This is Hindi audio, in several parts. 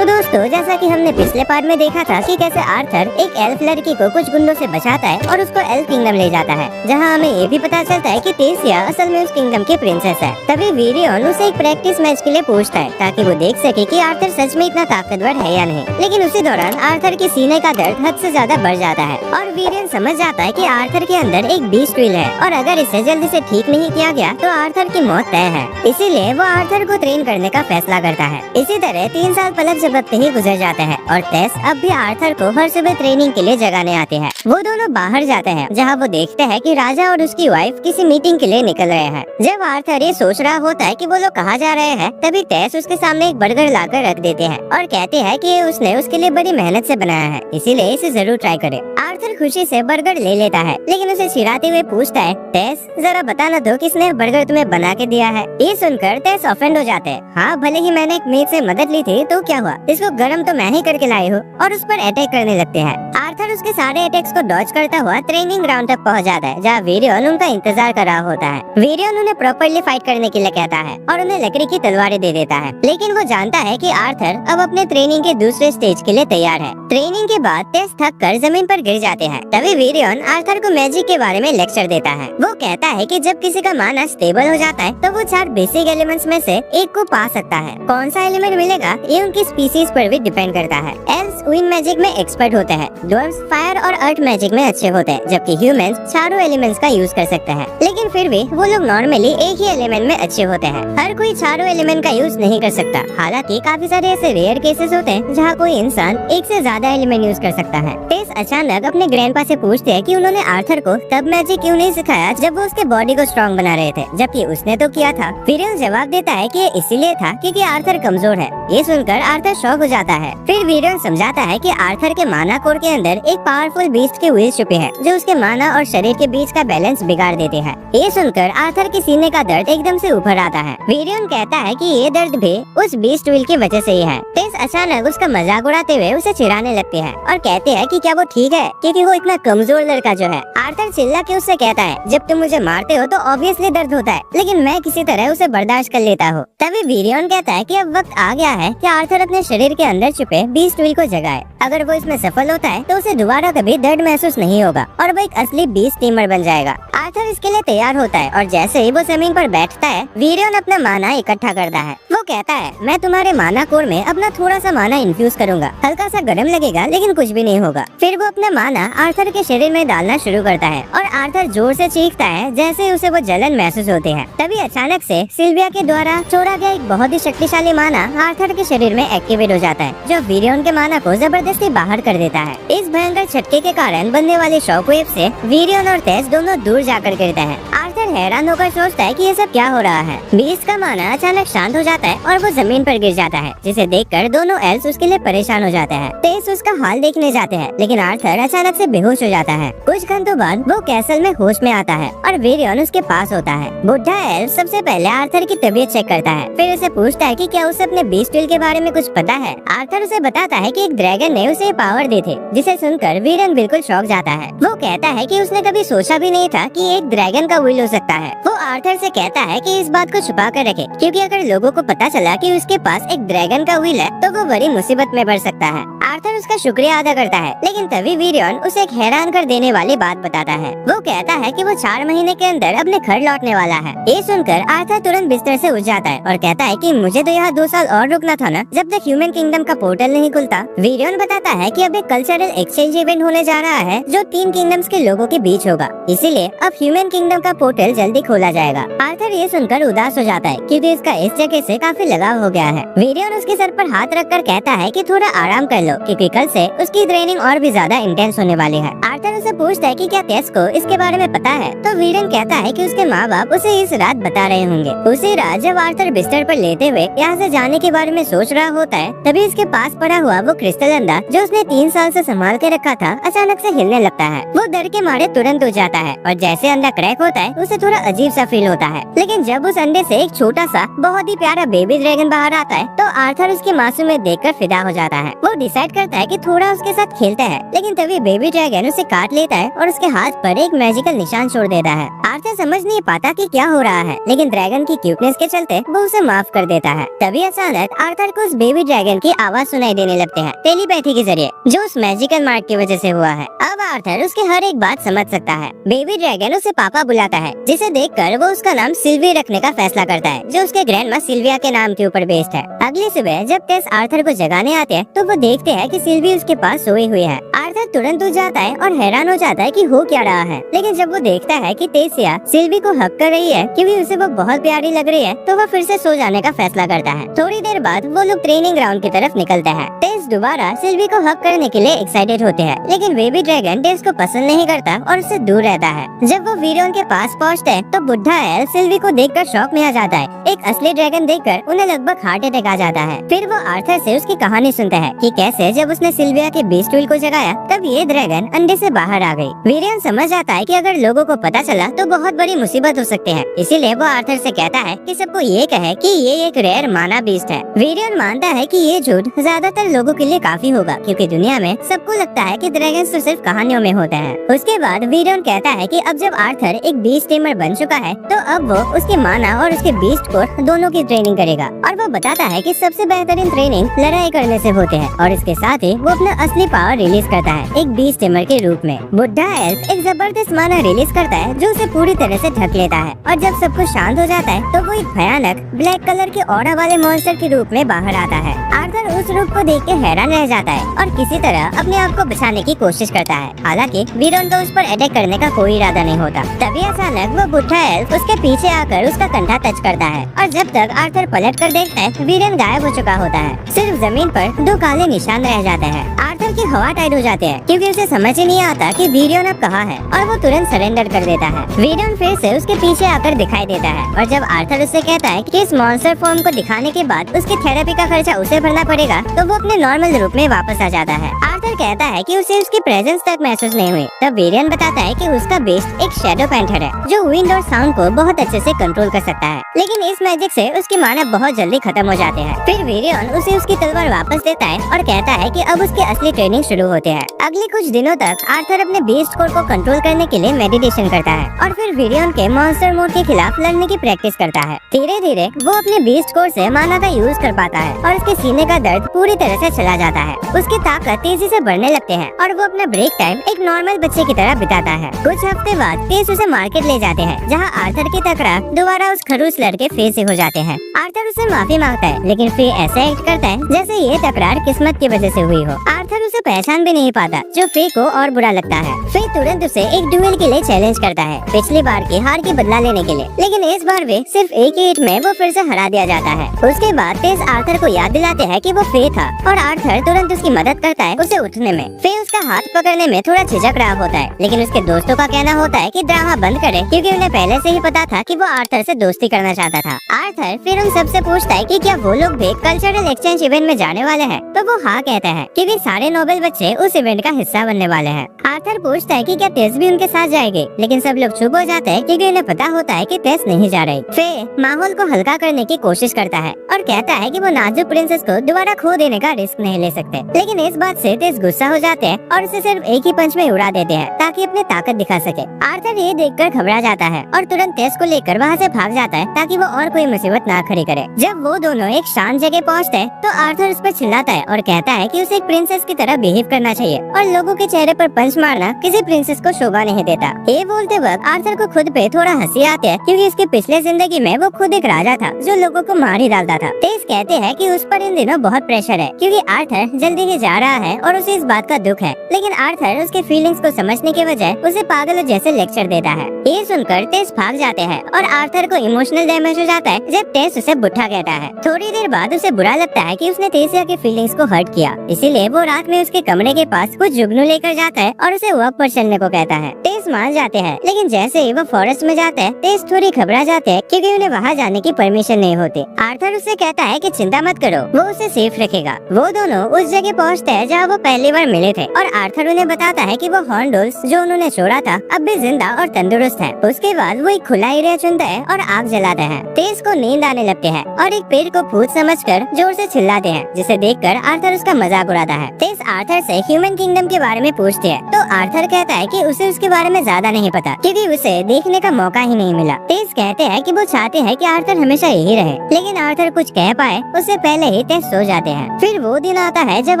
तो दोस्तों, जैसा कि हमने पिछले पार्ट में देखा था कि कैसे आर्थर एक एल्फ लड़की को कुछ गुंडों से बचाता है और उसको एल्फ किंगडम ले जाता है, जहां हमें ये भी पता चलता है कि टेसिया असल में उस किंगडम की प्रिंसेस है। तभी वीरियन उसे एक प्रैक्टिस मैच के लिए पूछता है ताकि वो देख सके कि आर्थर सच में इतना ताकतवर है या नहीं। लेकिन उसी दौरान आर्थर के सीने का दर्द हद से ज्यादा बढ़ जाता है और वीरियन समझ जाता है कि आर्थर के अंदर एक बीस्ट व्हील है और अगर इसे जल्दी से ठीक नहीं किया गया तो आर्थर की मौत तय है। इसीलिए वो आर्थर को ट्रेन करने का फैसला करता है। इसी तरह 3 साल पलक झपकते ही गुजर जाते हैं और टेस अब भी आर्थर को हर सुबह ट्रेनिंग के लिए जगाने आते हैं। वो दोनों बाहर जाते हैं जहाँ वो देखते हैं कि राजा और उसकी वाइफ किसी मीटिंग के लिए निकल रहे हैं। जब आर्थर ये सोच रहा होता है कि वो लोग कहाँ जा रहे हैं, तभी टेस उसके सामने एक बर्गर लाकर रख देते हैं और कहते हैं कि उसने उसके लिए बड़ी मेहनत से बनाया है, इसीलिए इसे जरूर ट्राई करे। आर्थर खुशी से बर्गर ले लेता है, लेकिन उसे चिढ़ाते हुए पूछता है, टेस जरा बता ना दो किसने बर्गर तुम्हें बना के दिया है। ये सुनकर टेस ऑफेंड हो जाते हैं। हाँ, भले ही मैंने एक मेड से मदद ली थी तो क्या हुआ, इसको गरम तो मैं ही करके लाई हूँ, और उस पर अटैक करने लगते हैं। आर्थर उसके सारे अटैक्स को डॉज करता हुआ ट्रेनिंग ग्राउंड तक पहुँच जाता है, जहाँ वीरियन उनका इंतजार कर रहा होता है। वीरियन उन्हें प्रॉपर्ली फाइट करने के लिए कहता है और उन्हें लकड़ी की तलवारें दे देता है, लेकिन वो जानता है कि आर्थर अब अपने ट्रेनिंग के दूसरे स्टेज के लिए तैयार है। ट्रेनिंग के बाद टेस थक कर जमीन पर गिर जाते हैं। तभी वीरियन आर्थर को मैजिक के बारे में लेक्चर देता है। वो कहता है कि जब किसी का माना स्टेबल हो जाता है तो वो 4 बेसिक एलिमेंट्स में से एक को पा सकता है। कौन सा एलिमेंट मिलेगा ये उनकी स्पीसीज पर भी डिपेंड करता है। एल्व्स विंड मैजिक में एक्सपर्ट होते हैं, ड्वार्फ्स फायर और अर्थ मैजिक में अच्छे होते हैं, जबकि ह्यूमंस चारों एलिमेंट्स का यूज कर सकते हैं। लेकिन फिर भी वो लोग नॉर्मली एक ही एलिमेंट में अच्छे होते हैं। हर कोई चारों एलिमेंट का यूज नहीं कर सकता। हालांकि काफी सारे ऐसे रेयर केसेस होते हैं जहाँ कोई इंसान एक से ज्यादा एलिमेंट यूज कर सकता है। टेस अचानक अपने ग्रैंडपा से पूछते हैं कि उन्होंने आर्थर को तब मैजिक क्यों नहीं सिखाया जब वो उसके बॉडी को स्ट्रॉन्ग बना रहे थे, जबकि उसने तो किया था। वीरियन जवाब देता है कि ये इसीलिए था क्योंकि आर्थर कमजोर है। ये सुनकर आर्थर शॉक हो जाता है। फिर वीरियन समझाता है कि आर्थर के माना कोर के अंदर एक पावरफुल बीस्ट के व्हील छुपे हैं जो उसके माना और शरीर के बीच का बैलेंस बिगाड़ देते हैं। ये सुनकर आर्थर के सीने का दर्द एकदम से उभर आता है। वीरियन कहता है कि ये दर्द भी उस बीस्ट व्हील की वजह से ही है। टेस अचानक उसका मजाक उड़ाते हुए उसे चिढ़ाने लगते हैं और कहते हैं कि क्या वो ठीक है क्योंकि वो इतना कमजोर लड़का जो है। आर्थर चिल्ला के उससे कहता है, जब तुम मुझे मारते हो तो ऑब्वियसली दर्द होता है, लेकिन मैं किसी तरह उसे बर्दाश्त कर लेता हूँ। तभी वीरियन कहता है कि अब वक्त आ गया है कि आर्थर अपने शरीर के अंदर छुपे बीस्ट व्हील को जगाए। अगर वो इसमें सफल होता है तो उसे दोबारा कभी दर्द महसूस नहीं होगा और वो एक असली बीस्ट टीमर बन जाएगा। आर्थर इसके लिए तैयार होता है और जैसे ही वो जमीन पर बैठता है, वीरियन अपना माना इकट्ठा करता है। वो कहता है, मैं तुम्हारे माना कोर में अपना थोड़ा सा माना इन्फ्यूज करूंगा। हल्का सा गर्म लगेगा लेकिन कुछ भी नहीं होगा। फिर वो अपना माना आर्थर के शरीर में डालना शुरू करता है और आर्थर जोर से चीखता है जैसे उसे वो जलन महसूस होती है। तभी अचानक से सिल्विया के द्वारा छोड़ा गया एक बहुत ही शक्तिशाली माना आर्थर के शरीर में एक्टिवेट हो जाता है, जो वीरियन के माना को जबरदस्ती बाहर कर देता है। इस भयंकर झटके के कारण बनने वाले शॉकवेव से वीरियन और टेस दोनों दूर जाकर गिरते हैं। आर्थर हैरान होकर सोचता है कि ये सब क्या हो रहा है। बीस्ट का माना अचानक शांत हो जाता है और वो जमीन पर गिर जाता है, जिसे देखकर दोनों एल्व्स उसके लिए परेशान हो जाते हैं। टेस उसका हाल देखने जाते हैं, लेकिन आर्थर अचानक से बेहोश हो जाता है। कुछ घंटों बाद वो कैसल में होश में आता है और वीरियन उसके पास होता है। बुढ़ा एल्व सबसे पहले आर्थर की तबीयत चेक करता है, फिर उसे पूछता है कि क्या उसे अपने बीस्ट व्हील के बारे में कुछ पता है। आर्थर उसे बताता है कि एक ड्रैगन ने उसे पावर दी थी, जिसे सुनकर वीरियन बिल्कुल शॉक जाता है। वो कहता है कि उसने कभी सोचा भी नहीं था कि एक ड्रैगन का व्हील हो सकता है। वो आर्थर से कहता है कि इस बात को छुपा कर रखे, क्योंकि अगर लोगों को पता चला कि उसके पास एक ड्रैगन का व्हील है तो वो बड़ी मुसीबत में पड़ सकता है। आर्थर उसका शुक्रिया अदा करता है, लेकिन तभी वीरियन उसे एक हैरान कर देने वाली बात बताता है। वो कहता है कि वो 4 महीने के अंदर अपने घर लौटने वाला है। ये सुनकर आर्थर तुरंत बिस्तर से उठ जाता है और कहता है कि मुझे तो यहाँ 2 साल और रुकना था ना, जब तक ह्यूमन किंगडम का पोर्टल नहीं खुलता। वीरियन बताता है कि अब एक कल्चरल एक्सचेंज इवेंट होने जा रहा है जो 3 किंगडम्स के लोगों के बीच होगा, इसीलिए अब ह्यूमन किंगडम का पोर्टल जल्दी खोला जाएगा। आर्थर ये सुनकर उदास हो जाता है क्योंकि इसका इस जगह से काफी लगाव हो गया है। वीरियन उसके सर पर हाथ रखकर कहता है कि थोड़ा आराम कर लो, क्योंकि कल से उसकी ट्रेनिंग और भी ज्यादा इंटेंस होने वाली है। आर्थर उसे पूछता है कि क्या टेस को इसके बारे में पता है, तो वीरियन कहता है कि उसके माँ बाप उसे इस रात बता रहे होंगे। उसी रात जब आर्थर बिस्तर पर लेटे हुए यहाँ से जाने के बारे में सोच रहा होता है, तभी उसके पास पड़ा हुआ वो क्रिस्टल अंडा जो उसने 3 साल से संभाल के रखा था, अचानक से हिलने लगता है। वो डर के मारे तुरंत उठ जाता है और जैसे अंडा क्रैक होता है उसे थोड़ा अजीब सा फील होता है। लेकिन जब उस अंडे से एक छोटा सा बहुत ही प्यारा बेबी ड्रैगन बाहर आता है तो आर्थर उसकी मासूमियत देखकर फिदा हो जाता है। वो डिसाइड करता है कि थोड़ा उसके साथ खेलता है, लेकिन तभी बेबी ड्रैगन उसे काट लेता है और उसके हाथ पर एक मैजिकल निशान छोड़ देता है। आर्थर समझ नहीं पाता कि क्या हो रहा है, लेकिन ड्रैगन की क्यूटनेस के चलते वो उसे माफ कर देता है। तभी अचानक आर्थर को उस बेबी ड्रैगन की आवाज सुनाई देने लगते हैं टेलीपैथी के जरिए, जो उस मैजिकल मार्क की वजह से हुआ है। अब आर्थर उसकी हर एक बात समझ सकता है। बेबी ड्रैगन उसे पापा बुलाता है, जिसे देखकर वो उसका नाम सिल्वी रखने का फैसला करता है, जो उसके ग्रैंडमा सिल्विया के नाम के ऊपर बेस्ड है। अगली सुबह जब टेस आर्थर को जगाने आते हैं तो वो देखते हैं कि सिल्वी उसके पास सोई हुई है। आर्थर तुरंत उठ जाता है और हैरान हो जाता है कि हो क्या रहा है। लेकिन जब वो देखता है कि टेसिया सिल्वी को हक कर रही है क्योंकि उसे वो बहुत प्यारी लग रही है, तो वो फिर से सो जाने का फैसला करता है। थोड़ी देर बाद वो लोग ट्रेनिंग ग्राउंड की तरफ निकलते हैं। टेस दोबारा सिल्वी को हक करने के लिए एक्साइटेड होते हैं, लेकिन बेबी ड्रैगन टेस को पसंद नहीं करता और उससे दूर रहता है। जब वो वीरियन के पास पहुँचते हैं तो बुढ़ा एल सिल्वी को देखकर शॉक में आ जाता है। एक असली ड्रैगन देखकर उन्हें लगभग हार्ट अटैक आ जाता है। फिर वो आर्थर से उसकी कहानी सुनता है कि कैसे जब उसने सिल्विया के बीस्ट व्हील को जगाया तब ये ड्रैगन अंडे से बाहर आ गई। वीरियन समझ जाता है कि अगर लोगों को पता चला तो बहुत बड़ी मुसीबत हो सकती है, इसीलिए वो आर्थर से कहता है कि सबको ये कहे कि ये एक रेयर माना बीस्ट है। वीरियन मानता है कि ये झूठ ज्यादातर लोगों के लिए काफी होगा, क्योंकि दुनिया में सबको लगता है कि ड्रैगन तो सिर्फ कहानियों में होते हैं। उसके बाद वीरियन कहता है कि अब जब आर्थर एक बीस्ट टेमर बन चुका है तो अब वो उसके माना और उसके बीस्ट को दोनों की ट्रेनिंग करेगा, और वो बताता है कि सबसे बेहतरीन ट्रेनिंग लड़ाई करने से होते हैं, और इसके साथ ही वो अपना असली पावर रिलीज करता है एक बीस्ट टेमर के रूप में। बुढ़ा एल्फ एक जबरदस्त माना रिलीज करता है जो उसे पूरी तरह से ढक लेता है, और जब सब कुछ शांत हो जाता है तो वो एक भयानक ब्लैक कलर के ऑरा वाले मॉन्स्टर के रूप में बाहर आता है। आर्थर उस रूप को देख के हैरान रह जाता है और किसी तरह अपने आप को बचाने की कोशिश करता है, हालांकि वीरन को उस पर अटैक करने का कोई इरादा नहीं होता। तभी अचानक वो बुढ़ा एल्फ उसके पीछे आकर उसका कंधा टच करता है, और जब तक आर्थर पलट कर देखता है वीरन गायब हो चुका होता है। सिर्फ जमीन पर 2 काले निशान रह जाते हैं। आर्थर की हवा टाइट हो जाती है क्योंकि उसे समझ ही नहीं आता कि वीरन अब कहाँ है, और वो तुरंत सरेंडर कर देता है। वीरन फिर से उसके पीछे आकर दिखाई देता है, और जब आर्थर उससे कहता है कि इस मॉन्स्टर फॉर्म को दिखाने के बाद उसकी थेरेपी का खर्चा उसे भरना पड़ेगा, तो वो अपने नॉर्मल रूप में वापस आ जाता है। आर्थर कहता है कि उसे उसकी प्रेजेंस तक महसूस नहीं हुई। तब वीरन बताता है कि उसका बेस्ट एक शैडो पेंटर है जो विंड और साउंड को बहुत अच्छे से कंट्रोल कर सकता है, लेकिन इस मैजिक से उसके माना बहुत जल्दी खत्म हो जाते हैं। फिर वीरन उसे उसकी तलवार वापस देता है और कहता है कि अब उसकी असली ट्रेनिंग शुरू होती है। अगले कुछ दिनों तक आर्थर अपने बीस्ट कोर को कंट्रोल करने के लिए मेडिटेशन करता है, और फिर वीरन के मॉन्स्टर मोड के खिलाफ लड़ने की प्रैक्टिस करता है। धीरे धीरे वो अपने बीस्ट कोर से माना का यूज कर पाता है, और उसके सीने का दर्द पूरी तरह से चला जाता है। उसकी ताकत तेजी से बढ़ने लगते हैं, और वो अपना ब्रेक टाइम एक नॉर्मल बच्चे की तरह बिताता है। कुछ हफ्ते बाद तेज उसे मार्केट ले जाते हैं, जहाँ आर्थर की तकरार दोबारा उस खड़ूस लड़के फे से हो जाते हैं। आर्थर उसे माफी मांगता है, लेकिन फे ऐसा एक्ट करता है जैसे ये तकरार किस्मत की वजह से हुई हो। आर्थर उसे पहचान भी नहीं पाता, जो फे को और बुरा लगता है। फे तुरंत उसे एक ड्यूएल के लिए चैलेंज करता है, पिछली बार की हार की बदला लेने के लिए, लेकिन इस बार वे सिर्फ एक ही हिट में वो फिर से हरा दिया जाता है। उसके बाद तेज आर्थर को याद दिलाते हैं कि वो फे था, और आर्थर तुरंत उसकी मदद करता है उसे उठने में। फे उसका हाथ पकड़ने में थोड़ा झिझक रहा होता है, लेकिन उसके दोस्तों का कहना होता है कि ड्रामा बंद करे, क्योंकि उन्हें पहले से ही पता था कि वो आर्थर से दोस्ती करना चाहता था। आर्थर फिर उन सबसे पूछता है कि क्या वो लोग भी कल्चरल एक्सचेंज इवेंट में जाने वाले हैं, तो वो हाँ कहता है, क्योंकि सारे नोबेल बच्चे उस इवेंट का हिस्सा बनने वाले हैं। आर्थर पूछता है कि क्या टेस भी उनके साथ जाएगी, लेकिन सब लोग चुप हो जाते हैं क्योंकि उन्हें पता होता है कि टेस नहीं जा रही। फे माहौल को हल्का करने की कोशिश करता है और कहता है कि वो नाजुक प्रिंसेस को दोबारा खो देने का रिस्क नहीं ले सकते, लेकिन इस बात से टेस गुस्सा हो जाते हैं और उसे सिर्फ एक ही पंच में उड़ा देते हैं ताकि अपनी ताकत दिखा सके। आर्थर ये देखकर घबरा जाता है और तुरंत टेस को लेकर वहाँ से भाग जाता है ताकि वो और कोई मुसीबत ना खड़ी करे। जब वो दोनों एक शांत जगह पहुँचते हैं तो आर्थर उस पर चिल्लाता है और कहता है कि उसे एक प्रिंसेस की तरह बिहेव करना चाहिए, और लोगों के चेहरे पर पंच मारना किसी प्रिंसेस को शोभा नहीं देता। ये बोलते वक्त आर्थर को खुद पे थोड़ा हंसी आती है, क्योंकि इसकी पिछले जिंदगी में वो खुद एक राजा था जो लोगों को मार ही डालता था। तेज कहते हैं कि उस पर इन दिनों बहुत प्रेशर है, क्योंकि आर्थर जल्दी ही जा रहा है और उसे इस बात का दुख है, लेकिन आर्थर उसके फीलिंग्स को समझने के बजाय उसे पागल जैसे लेक्चर देता है। ये सुनकर तेज भाग जाते हैं और आर्थर को इमोशनल डैमेज हो जाता है जब तेज उसे बुढ़ा कहता है। थोड़ी देर बाद उसे बुरा लगता है कि उसने तेसिया की फीलिंग्स को हर्ट किया, इसीलिए वो रात रात में उसके कमरे के पास कुछ जुगनू लेकर जाता है और उसे वॉक पर चलने को कहता है। टेस मान जाते हैं, लेकिन जैसे ही वो फॉरेस्ट में जाते हैं, टेस थोड़ी घबरा जाते हैं क्योंकि उन्हें वहाँ जाने की परमिशन नहीं होती। आर्थर उससे कहता है कि चिंता मत करो, वो उसे सेफ रखेगा। वो दोनों उस जगह पहुँचते हैं जहाँ वो पहली बार मिले थे और आर्थर उन्हें बताता है कि वो हॉर्नबिल्स जो उन्होंने छोड़ा था अब भी जिंदा और तंदुरुस्त है। उसके बाद वो एक खुला एरिया चुनता है और आग जलाते हैं। टेस को नींद आने लगती है और एक पेड़ को भूत समझकर जोर से चिल्लाते हैं, जिसे देखकर आर्थर उसका मजाक उड़ाता है। टेस आर्थर से ह्यूमन किंगडम के बारे में पूछती है तो आर्थर कहता है कि उसे उसके बारे में ज्यादा नहीं पता क्योंकि उसे देखने का मौका ही नहीं मिला। टेस कहते हैं कि वो चाहते हैं कि आर्थर हमेशा यही रहे, लेकिन आर्थर कुछ कह पाए उससे पहले ही टेस सो जाते हैं। फिर वो दिन आता है जब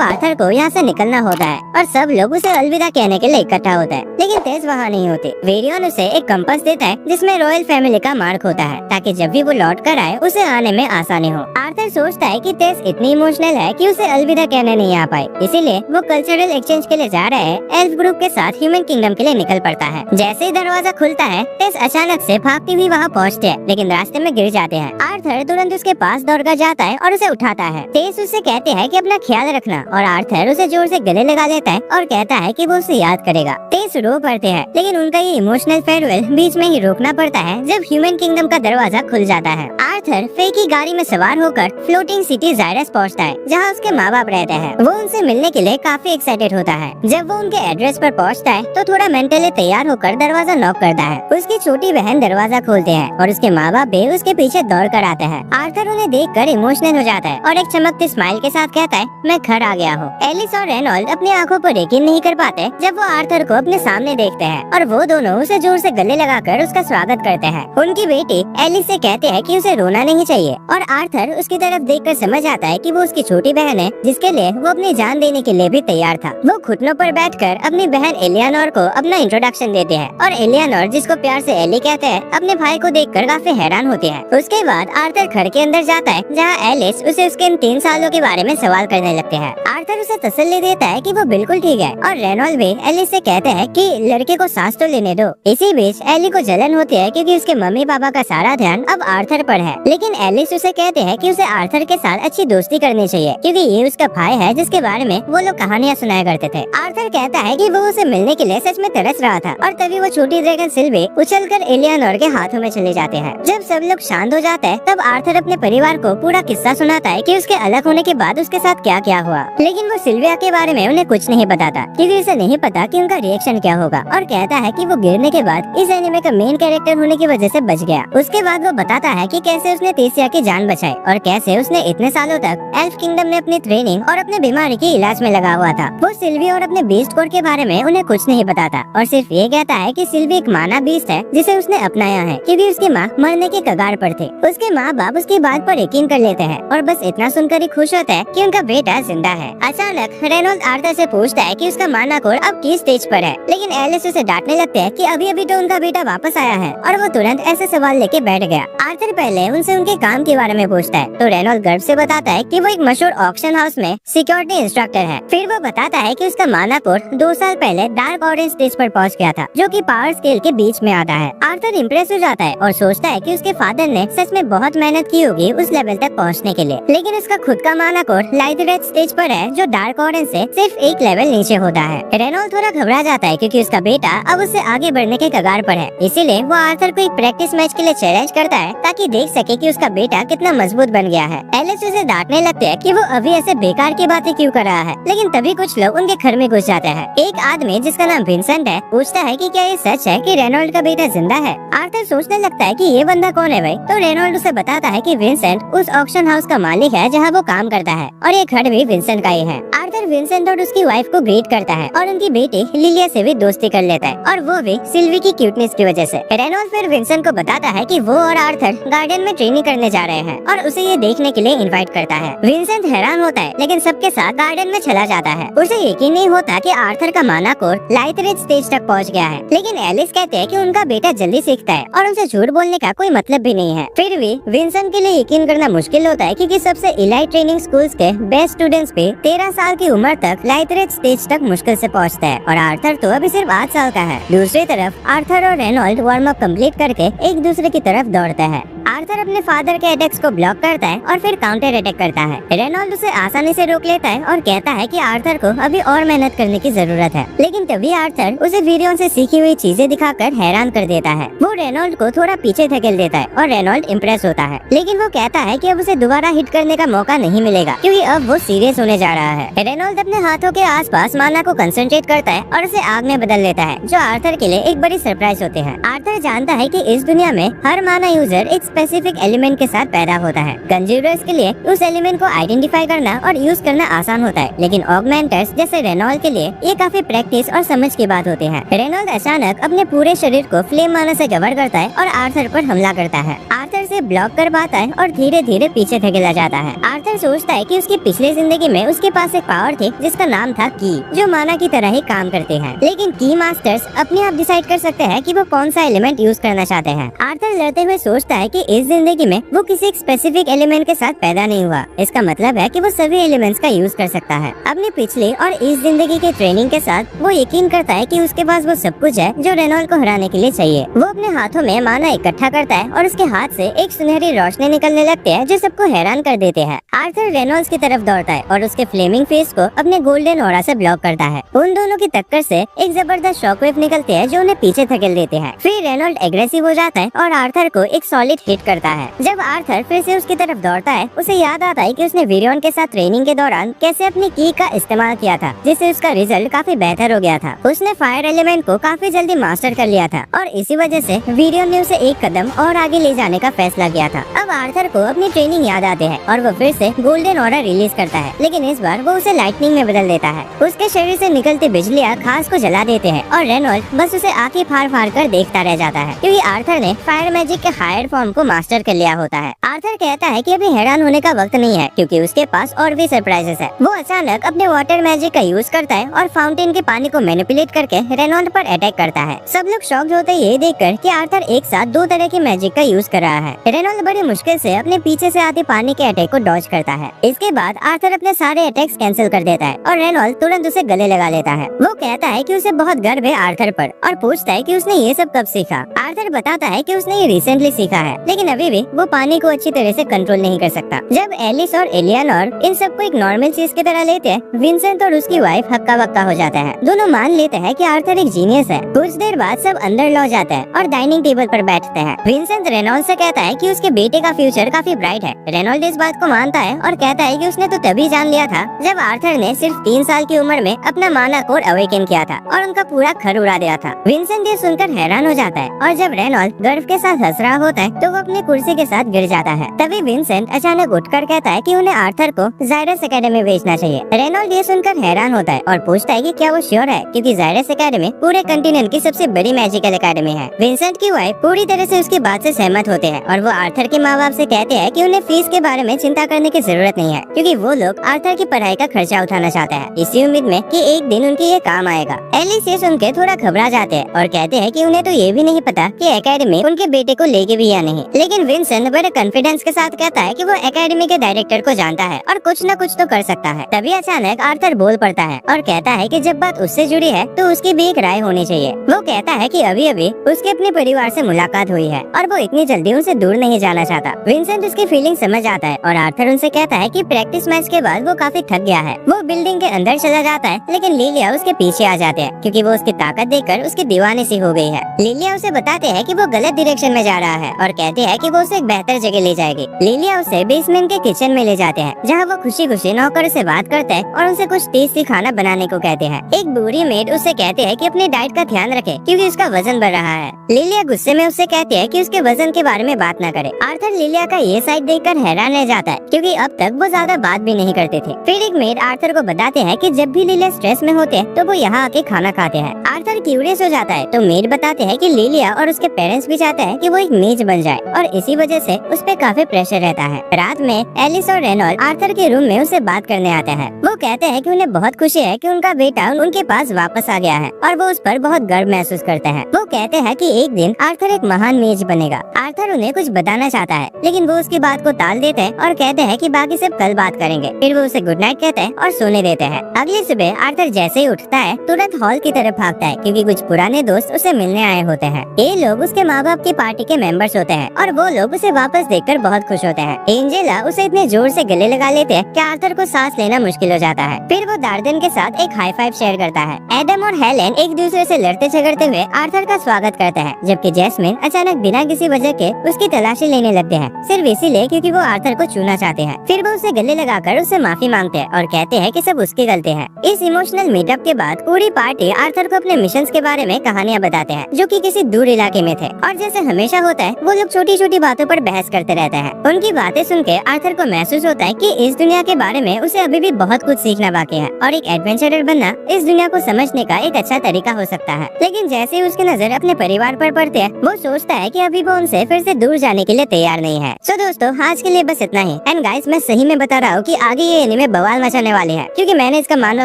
आर्थर को यहाँ से निकलना होता है और सब लोग उसे अलविदा कहने के लिए इकट्ठा होता है, लेकिन टेस वहाँ नहीं होती। वेरियन उसे एक कंपास देता है जिसमें रॉयल फैमिली का मार्क होता है ताकि जब भी वो लौट कर आए उसे आने में आसानी हो। आर्थर सोचता है कि टेस इतनी इमोशनल है कि उसे अलविदा कहने नहीं आ पाई, इसीलिए वो कल्चरल एक्सचेंज के लिए जा रहे हैं एल्फ ग्रुप के साथ ह्यूमन किंगडम के लिए निकल पड़ता है। जैसे ही दरवाजा खुलता है टेस अचानक से भागती हुई वहाँ पहुँचते हैं, लेकिन रास्ते में गिर जाते हैं। आर्थर तुरंत उसके पास दौड़कर जाता है और उसे उठाता है। टेस उससे कहते हैं कि अपना ख्याल रखना और आर्थर उसे जोर से गले लगा देता है और कहता है कि वो उसे याद करेगा। टेस रो पड़ते हैं, लेकिन उनका ये इमोशनल फेयरवेल बीच में ही रोकना पड़ता है जब ह्यूमन किंगडम का दरवाजा खुल जाता है। आर्थर फे की गाड़ी में सवार होकर फ्लोटिंग सिटी जायरस पहुंचता है जहां उसके माँ बाप रहते हैं। वो उनसे मिलने के लिए काफी एक्साइटेड होता है। जब वो उनके एड्रेस पर पहुंचता है तो थोड़ा मेंटली तैयार होकर दरवाजा नॉक करता है। उसकी छोटी बहन दरवाजा खोलते हैं और उसके माँ बाप भी उसके पीछे दौड़ कर आते हैं। आर्थर उन्हें देखकर इमोशनल हो जाता है और एक चमकती स्माइल के साथ कहता है मैं घर आ गया हूँ। एलिस और रेनॉल्ड अपनी आंखों पर यकीन नहीं कर पाते जब वो आर्थर को अपने सामने देखते हैं और वो दोनों उसे जोर से गले लगाकर उसका स्वागत करते हैं। उनकी बेटी एलिस से कहते हैं कि उसे रोना नहीं चाहिए और आर्थर उसकी तरफ देखकर समझ आता है कि वो उसकी छोटी बहन है जिसके लिए वो अपनी जान देने के लिए भी तैयार था। वो घुटनों पर बैठकर अपनी बहन एलियानोर को अपना इंट्रोडक्शन देते हैं और एलियानोर, जिसको प्यार से एली कहते हैं, अपने भाई को देखकर काफी हैरान होती है। उसके बाद आर्थर घर के अंदर जाता है जहाँ एलिस उसे उसके इन 3 सालों के बारे में सवाल करने लगते हैं। आर्थर उसे तसल्ली देता है कि वो बिल्कुल ठीक है और रेनॉल्ड भी एलिस से कहते हैं कि लड़के को सांस तो लेने दो। इसी बीच एली को जलन होती है क्योंकि उसके मम्मी पापा का सारा ध्यान अब आर्थर पर है, लेकिन एलिस उसे कहते हैं कि उसे आर्थर के साथ अच्छी दोस्ती करनी चाहिए क्योंकि ये उसका भाई है जिसके बारे में वो लोग कहानियां सुनाया करते थे। आर्थर कहता है कि वो उसे मिलने के लिए सच में तरस रहा था और तभी वो छोटी ड्रैगन सिल्वी उछलकर एलियानोर के हाथों में चले जाते हैं। जब सब लोग शांत हो जाते हैं तब आर्थर अपने परिवार को पूरा किस्सा सुनाता है कि उसके अलग होने के बाद उसके साथ क्या क्या हुआ, लेकिन वो सिल्विया के बारे में उन्हें कुछ नहीं बताता क्योंकि उसे नहीं पता कि उनका रिएक्शन क्या होगा और कहता है कि वो गिरने के बाद इस एनिमे का मेन कैरेक्टर होने की वजह से बच गया। उसके बाद वो बताता है कि कैसे उसने तेसिया की जान बचाई और कैसे उसने इतने सालों तक एल्फ किंगडम में अपनी ट्रेनिंग और अपने बीमारी के इलाज में लगा हुआ था। वो सिल्वी और अपने बीस्ट कोड के बारे में उन्हें कुछ नहीं बताता और सिर्फ ये कहता है कि सिल्वी एक माना बीस्ट है जिसे उसने अपनाया है क्योंकि उसकी माँ मरने के कगार पर थे। उसके माँ बाप उसकी बात पर यकीन कर लेते हैं और बस इतना सुनकर ही खुश होता है कि उनका बेटा जिंदा है। अचानक रेनॉल्ड आर्थर से पूछता है कि उसका माना कोड अब किस स्टेज पर है, लेकिन एलिस उसे डांटने लगते हैं कि अभी अभी तो उनका बेटा वापस आया है और वो तुरंत ऐसे सवाल लेके बैठ गया। आर्थर पहले उनसे उनके काम के बारे में पूछता है तो रेनॉल्ड गर्व से बताता है कि वो एक मशहूर ऑक्शन हाउस में सिक्योरिटी इंस्ट्रक्टर है। फिर वो बताता है कि उसका माना कोड 2 साल पहले डार्क ऑरेंज स्टेज पर पहुंच गया था जो कि पावर स्केल के बीच में आता है। आर्थर इम्प्रेस हो जाता है और सोचता है कि उसके फादर ने सच में बहुत मेहनत की होगी उस लेवल तक पहुंचने के लिए, लेकिन उसका खुद का माना कोड लाइट रेड स्टेज पर है जो डार्क ऑरेंज से सिर्फ एक लेवल नीचे होता है। रेनॉल्ड थोड़ा घबरा जाता है क्योंकि उसका बेटा अब उससे आगे बढ़ने के कगार पर है, इसीलिए वो आर्थर को एक प्रैक्टिस मैच के लिए चैलेंज करता है ताकि देख सके कि उसका बेटा कितना मजबूत बन गया है। एलिस उसे डांटने लगते हैं कि वो अभी ऐसे बेकार की बातें क्यों कर रहा है, लेकिन तभी कुछ लोग उनके घर में घुस जाते हैं। एक आदमी जिसका नाम विंसेंट है पूछता है कि क्या ये सच है कि रेनॉल्ड का बेटा जिंदा है। आर्थर सोचने लगता है कि ये बंदा कौन है भाई, तो रेनॉल्ड उसे बताता है कि विंसेंट उस ऑक्शन हाउस का मालिक है जहाँ वो काम करता है और ये घर भी विंसेंट का ही है। आर्थर विंसेंट और उसकी वाइफ को ग्रीट करता है और उनकी बेटी लिलिया से भी दोस्ती कर लेता है और वो भी सिल्वी की क्यूटनेस की वजह से। रेनॉल्ड फिर विंसेंट को बताता है कि वो और आर्थर गार्डन में ट्रेनिंग करने जा रहे हैं और उसे ये देखने के लिए इनवाइट करता है। विंसेंट हैरान होता है लेकिन सबके साथ गार्डन में चला जाता है। उसे यकीन नहीं होता कि आर्थर का माना कोड लाइट रेड स्टेज तक पहुंच गया है, लेकिन एलिस कहते हैं कि उनका बेटा जल्दी सीखता है और उनसे झूठ बोलने का कोई मतलब भी नहीं है। फिर भी विंसेंट के लिए यकीन करना मुश्किल होता है क्योंकि सबसे इलाइट ट्रेनिंग स्कूल्स के बेस्ट स्टूडेंट्स भी 13 साल की उम्र तक लाइट रेड स्टेज तक मुश्किल से पहुंचते हैं और आर्थर तो अभी सिर्फ 8 साल का है। दूसरी तरफ आर्थर और रेनॉल्ड वार्म अप कंप्लीट करके एक दूसरे की तरफ दौड़ते हैं। आर्थर अपने फादर के अटैक्स को ब्लॉक करता है और फिर काउंटर अटैक करता है। रेनॉल्ड उसे आसानी से रोक लेता है और कहता है कि आर्थर को अभी और मेहनत करने की जरूरत है। लेकिन तभी आर्थर उसे वीरियन से सीखी हुई चीजें दिखाकर हैरान कर देता है। वो रेनॉल्ड को थोड़ा पीछे धकेल देता है और रेनॉल्ड इम्प्रेस होता है, लेकिन वो कहता है कि अब उसे दोबारा हिट करने का मौका नहीं मिलेगा क्योंकि अब वो सीरियस होने जा रहा है। रेनॉल्ड अपने हाथों के आसपास माना को कंसंट्रेट करता है और उसे आग में बदल लेता है, जो आर्थर के लिए एक बड़ी सरप्राइज होती है। आर्थर जानता है कि इस दुनिया में हर माना यूजर एक स्पेसिफिक एलिमेंट के साथ पैदा होता है। कंज्यूरर्स के लिए उस एलिमेंट को आइडेंटिफाई करना और यूज करना आसान होता है, लेकिन ऑगमेंटर्स जैसे रेनॉल्ड के लिए ये काफी प्रैक्टिस और समझ की बात होती है। रेनॉल्ड अचानक अपने पूरे शरीर को फ्लेम माना से कवर करता है और आर्थर पर हमला करता है। आर्थर से ब्लॉक कर पाता है और धीरे धीरे पीछे धकेला जाता है। आर्थर सोचता है कि उसकी पिछली जिंदगी में उसके पास एक पावर थी जिसका नाम था की, जो माना की तरह ही काम करते हैं। लेकिन की मास्टर्स अपने आप डिसाइड कर सकते हैं कि वो कौन सा एलिमेंट यूज करना चाहते हैं। आर्थर लड़ते हुए सोचता है कि इस जिंदगी में वो किसी एक स्पेसिफिक एलिमेंट के साथ पैदा नहीं हुआ। इसका मतलब है कि वो सभी एलिमेंट्स का यूज कर सकता है। अपनी पिछली और इस जिंदगी के ट्रेनिंग के साथ वो यकीन करता है कि उसके पास वो सब कुछ है जो रेनॉल्ड को हराने के लिए चाहिए। वो अपने हाथों में माना इकट्ठा करता है और उसके हाथ से एक सुनहरी रोशनी निकलने लगती है जो सबको हैरान कर देते हैं। आर्थर रेनॉल्ड्स की तरफ दौड़ता है और उसके फ्लेमिंग फेस को अपने गोल्डन ऑरा से ब्लॉक करता है। उन दोनों की टक्कर से एक जबरदस्त शॉकवेव निकलती है जो उन्हें पीछे धकेल देते हैं। फिर रेनॉल्ड एग्रेसिव हो जाता है और आर्थर को एक सॉलिड हिट करता है। जब आर्थर फिर से उसकी तरफ दौड़ता है, उसे याद आता है कि उसने वीरियन के साथ ट्रेनिंग के दौरान कैसे अपनी की का इस्तेमाल किया था, जिससे उसका रिजल्ट काफी बेहतर हो गया था। उसने फायर एलिमेंट को काफी जल्दी मास्टर कर लिया था और इसी वजह से वीरियन ने उसे एक कदम और आगे ले जाने का फैसला किया था। अब आर्थर को अपनी ट्रेनिंग याद आते हैं और वो फिर से गोल्डन ऑरा रिलीज करता है, लेकिन इस बार वो उसे लाइटनिंग में बदल देता है। उसके शरीर से निकलती बिजलियाँ घास को जला देते हैं और रेनॉल्ड बस उसे आंखें फाड़ फाड़ कर देखता रह जाता है, क्योंकि आर्थर ने फायर मैजिक के हायर फॉर्म को मास्टर कर लिया होता है। आर्थर कहता है कि अभी हैरान होने का वक्त नहीं है, क्योंकि उसके पास और भी सरप्राइजेस है। वो अचानक अपने वाटर मैजिक का यूज करता है और फाउंटेन के पानी को मैनिपुलेट करके रेनॉल्ड पर अटैक करता है। सब लोग शॉक्ड होते ये देखकर कि आर्थर एक साथ दो तरह की मैजिक का यूज कर रहा है। रेनॉल्ड बड़ी मुश्किल से अपने पीछे से आते पानी के अटैक को डॉज करता है। इसके बाद आर्थर अपने सारे अटैक्स कैंसिल कर देता है और रेनॉल्ड तुरंत उसे गले लगा लेता है। वो कहता है कि उसे बहुत गर्व है आर्थर पर और पूछता है कि उसने ये सब कब सीखा। आर्थर बताता है कि उसने ये रिसेंटली सीखा है, लेकिन अभी भी वो पानी को अच्छी तरह से कंट्रोल नहीं कर सकता। जब एलिस और एलियानोर इन सबको एक नॉर्मल चीज की तरह लेते हैं, विंसेंट और उसकी वाइफ हक्का बक्का हो जाता है। दोनों मान लेते हैं कि आर्थर एक जीनियस है। कुछ देर बाद सब अंदर लौट जाते हैं और डाइनिंग टेबल पर बैठते हैं। विंसेंट रेनॉल्ड से कहता है कि उसके बेटे का फ्यूचर काफी ब्राइट है। रेनॉल्ड इस बात को मानता है और कहता है कि उसने तो तभी जान लिया था जब आर्थर ने सिर्फ 3 साल की उम्र में अपना माना कोर अवेकन किया था और उनका पूरा घर उड़ा दिया था। विंसेंट ये सुनकर हैरान हो जाता है और जब रेनॉल्ड गर्व के साथ हंस रहा होता है तो वो अपनी कुर्सी के साथ गिर जाता है। तभी विंसेंट अचानक उठकर कहता है कि उन्हें आर्थर को जायरस एकेडमी भेजना चाहिए। रेनॉल्ड ये सुनकर हैरान होता है और पूछता है कि क्या वो श्योर है, क्योंकि जायरस एकेडमी पूरे कंटिनेंट की सबसे बड़ी मैजिकल एकेडमी है। विंसेंट की वाइफ पूरी तरह से उसकी बात से सहमत होते हैं और वो आर्थर के माँ बाप से कहते हैं कि उन्हें फीस के बारे में चिंता करने की जरूरत नहीं है, क्योंकि वो लोग आर्थर की पढ़ाई का खर्चा उठाना चाहते हैं, इसी उम्मीद में कि एक दिन उनके ये काम आएगा। एलिस ये सुन के थोड़ा घबरा जाते हैं और कहते हैं कि उन्हें तो ये भी नहीं पता कि एकेडमी उनके बेटे को लेके भी या नहीं। लेकिन विंसेंट बड़े कॉन्फिडेंस के साथ कहता है कि वो एकेडमी के डायरेक्टर को जानता है और कुछ न कुछ तो कर सकता है। तभी अचानक आर्थर बोल पड़ता है और कहता है कि जब बात उससे जुड़ी है तो उसकी भी एक राय होनी चाहिए। वो कहता है कि अभी अभी उसके अपने परिवार से मुलाकात हुई है और वो इतनी जल्दी उनसे दूर नहीं जाना चाहता। विंसेंट उसकी फीलिंग समझ आता है और आर्थर उनसे कहता है कि प्रैक्टिस मैच के बाद वो काफी थक गया है। वो बिल्डिंग के अंदर चला जाता है, लेकिन लिलिया उसके पीछे आ जाते हैं, क्योंकि वो उसकी ताकत देखकर उसकी दीवानी सी हो गई है। लिलिया उसे बताते हैं कि वो गलत डायरेक्शन में जा रहा है और कहते हैं कि वो उसे एक बेहतर जगह ले जाएगी। लिलिया उसे बेसमेंट के किचन में ले जाते हैं, जहाँ वो खुशी खुशी नौकर से बात करते हैं और उनसे कुछ टेस्टी खाना बनाने को कहते हैं। एक बूढ़ी मेड उससे कहते हैं कि अपनी डाइट का ध्यान रखे, क्योंकि उसका वजन बढ़ रहा है। लिलिया गुस्से में उससे कहती है कि उसके वजन के बारे में बात न करे। आर्थर लिलिया का ये साइड देखकर हैरान रह जाता है, क्योंकि अब तक वो ज्यादा बात भी नहीं करते थे। फिर एक मेड आर्थर को बताते हैं कि जब भी लिलिया स्ट्रेस में होते हैं तो वो यहाँ आके खाना खाते हैं। आर्थर क्यूरियस हो जाता है तो मेड बताते हैं कि लिलिया और उसके पेरेंट्स भी चाहते हैं कि वो एक मेज बन जाए और इसी वजह से उस पे काफी प्रेशर रहता है। रात में एलिस और रेनॉल्ड आर्थर के रूम में उसे बात करने आते हैं। वो कहते हैं कि उन्हें बहुत खुशी है कि उनका बेटा उनके पास वापस आ गया है और वो उस पर बहुत गर्व महसूस करते हैं। वो कहते हैं कि एक दिन आर्थर एक महान मेज बनेगा। आर्थर उन्हें कुछ बताना चाहता है, लेकिन वो उसकी बात को टाल देते हैं और कहते हैं कि बाकी सब कल बात करेंगे। फिर वो उसे गुड नाइट कहते हैं और सोने देते हैं। अगली सुबह आर्थर जैसे ही उठता है तुरंत हॉल की तरफ भागता है, क्योंकि कुछ पुराने दोस्त उसे मिलने आए होते हैं। ये लोग उसके माँ बाप की पार्टी के मेंबर्स होते हैं और वो लोग उसे वापस देखकर बहुत खुश होते हैं। एंजेला उसे इतने जोर से गले लगा लेते हैं कि आर्थर को सांस लेना मुश्किल हो जाता है। फिर वो डार्डन के साथ एक हाई फाइव शेयर करता है। एडम और हेलेन एक दूसरे से लड़ते झगड़ते हुए आर्थर का स्वागत करते हैं, जबकि जैस्मिन अचानक बिना किसी वजह के उसकी तलाशी लेने लगते हैं, सिर्फ इसीलिए क्योंकि वो आर्थर को छूना चाहते हैं। फिर वो उसे गले लगाकर उससे माफी मांगते हैं और कहते हैं कि सब उसकी गलती है। इस इमोशनल मीटअप के बाद पूरी पार्टी आर्थर को अपने मिशन के बारे में कहानियाँ बताते हैं, जो कि किसी दूर इलाके में थे। और जैसे हमेशा होता है वो लोग छोटी छोटी बातों पर बहस करते रहते हैं। उनकी बातें सुन के आर्थर को महसूस होता है कि इस दुनिया के बारे में उसे अभी भी बहुत कुछ सीखना बाकी है और एक एडवेंचरर बनना इस दुनिया को समझने का एक अच्छा तरीका हो सकता है। लेकिन जैसे ही उसकी नजर अपने परिवार पर पड़ती है वो सोचता है कि अभी वो उनसे फिर से दूर जाने के लिए तैयार नहीं है। सो दोस्तों आज के लिए बस इतना ही। एंड गाइस मैं सही में बता रहा हूँ कि आगे ये एनीमे बवाल मचाने वाले है, क्योंकि मैंने इसका मानवा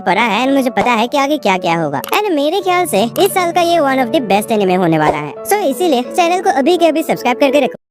पढ़ा है एंड मुझे पता है कि आगे क्या क्या होगा। एंड मेरे ख्याल से इस साल का ये one of the best anime होने वाला है। सो इसीलिए चैनल को अभी के अभी सब्सक्राइब करके रखो।